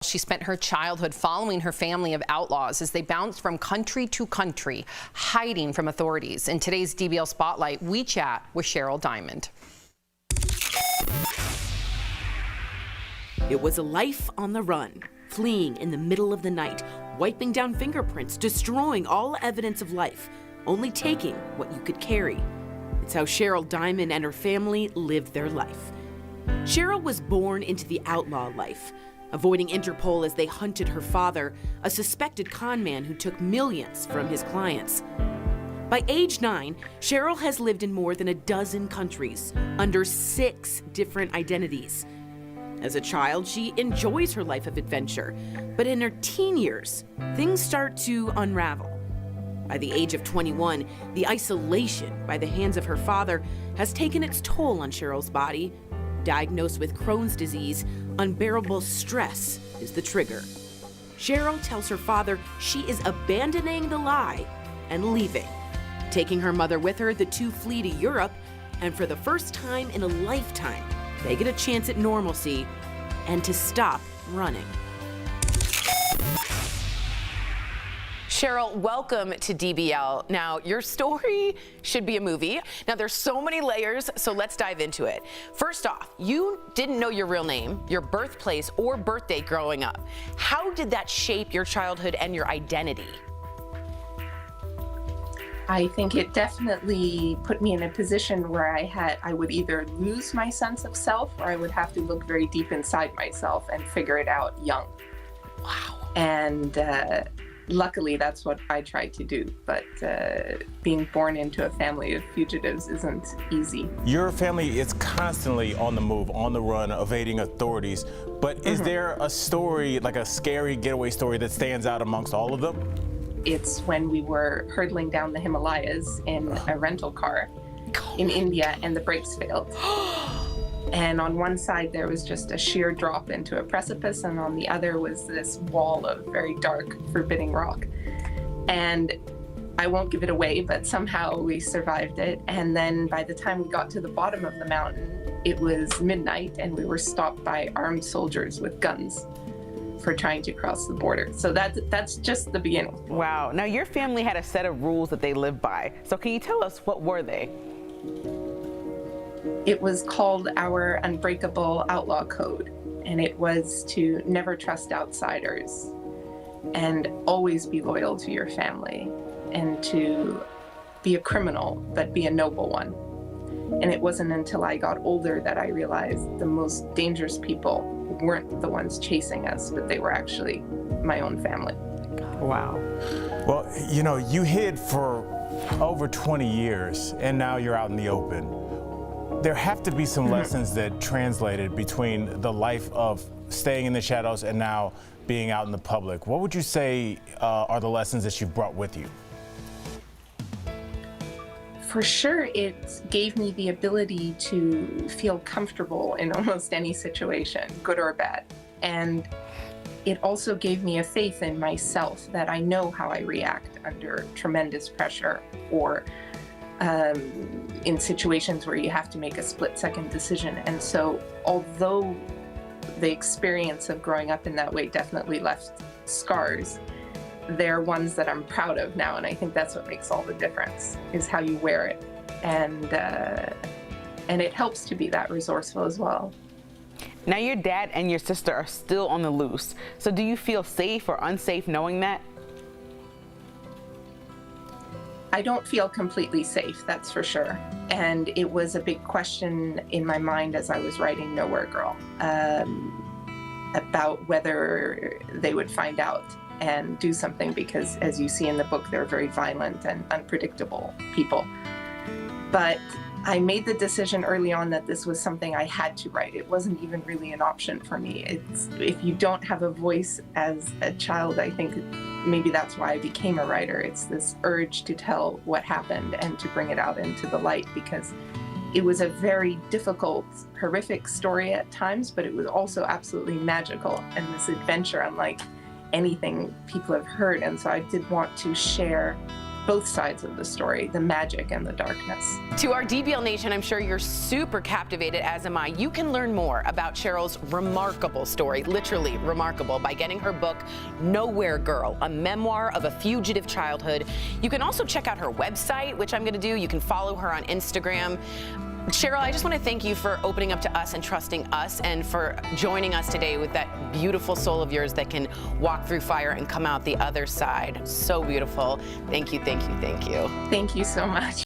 She spent her childhood following her family of outlaws as they bounced from country to country, hiding from authorities. In today's DBL Spotlight, we chat with Cheryl Diamond. It was a life on the run, fleeing in the middle of the night, wiping down fingerprints, destroying all evidence of life, only taking what you could carry. It's how Cheryl Diamond and her family lived their life. Cheryl was born into the outlaw life, avoiding Interpol as they hunted her father, a suspected con man who took millions from his clients. By age 9, Cheryl has lived in more than a dozen countries, under 6 different identities. As a child, she enjoys her life of adventure, but in her teen years, things start to unravel. By the age of 21, the isolation by the hands of her father has taken its toll on Cheryl's body. Diagnosed with Crohn's disease, unbearable stress is the trigger. Cheryl tells her father she is abandoning the lie and leaving. Taking her mother with her, the two flee to Europe, and for the first time in a lifetime, they get a chance at normalcy and to stop running. Cheryl, welcome to DBL. Now, your story should be a movie. Now, there's so many layers, so let's dive into it. First off, you didn't know your real name, your birthplace, or birthday growing up. How did that shape your childhood and your identity? I think it definitely put me in a position where I would either lose my sense of self or I would have to look very deep inside myself and figure it out young. Wow. And luckily, that's what I tried to do, but being born into a family of fugitives isn't easy. Your family is constantly on the move, on the run, evading authorities, but is there a story, like a scary getaway story that stands out amongst all of them? It's when we were hurtling down the Himalayas in a rental car in India and the brakes failed. And on one side, there was just a sheer drop into a precipice, and on the other was this wall of very dark, forbidding rock. And I won't give it away, but somehow we survived it. And then by the time we got to the bottom of the mountain, it was midnight, and we were stopped by armed soldiers with guns for trying to cross the border. So that's just the beginning. Wow. Now, your family had a set of rules that they lived by. So can you tell us, what were they? It was called our Unbreakable Outlaw Code, and it was to never trust outsiders and always be loyal to your family and to be a criminal, but be a noble one. And it wasn't until I got older that I realized the most dangerous people weren't the ones chasing us, but they were actually my own family. Wow. Well, you know, you hid for over 20 years, and now you're out in the open. There have to be some lessons that translated between the life of staying in the shadows and now being out in the public. What would you say are the lessons that you've brought with you? For sure, it gave me the ability to feel comfortable in almost any situation, good or bad. And it also gave me a faith in myself that I know how I react under tremendous pressure or in situations where you have to make a split-second decision. And so, although the experience of growing up in that way definitely left scars, they're ones that I'm proud of now, and I think that's what makes all the difference, is how you wear it. And it helps to be that resourceful as well. Now, your dad and your sister are still on the loose. So do you feel safe or unsafe knowing that? I don't feel completely safe, that's for sure. And it was a big question in my mind as I was writing Nowhere Girl, about whether they would find out and do something, because as you see in the book, they're very violent and unpredictable people. But I made the decision early on that this was something I had to write. It wasn't even really an option for me. If you don't have a voice as a child, I think maybe that's why I became a writer. It's this urge to tell what happened and to bring it out into the light, because it was a very difficult, horrific story at times, but it was also absolutely magical and this adventure unlike anything people have heard. And so I did want to share both sides of the story, the magic and the darkness. To our DBL Nation, I'm sure you're super captivated, as am I. You can learn more about Cheryl's remarkable story, literally remarkable, by getting her book, Nowhere Girl, a memoir of a fugitive childhood. You can also check out her website, which I'm going to do. You can follow her on Instagram. Cheryl, I just want to thank you for opening up to us and trusting us, and for joining us today with that beautiful soul of yours that can walk through fire and come out the other side. So beautiful. Thank you, thank you, thank you. Thank you so much.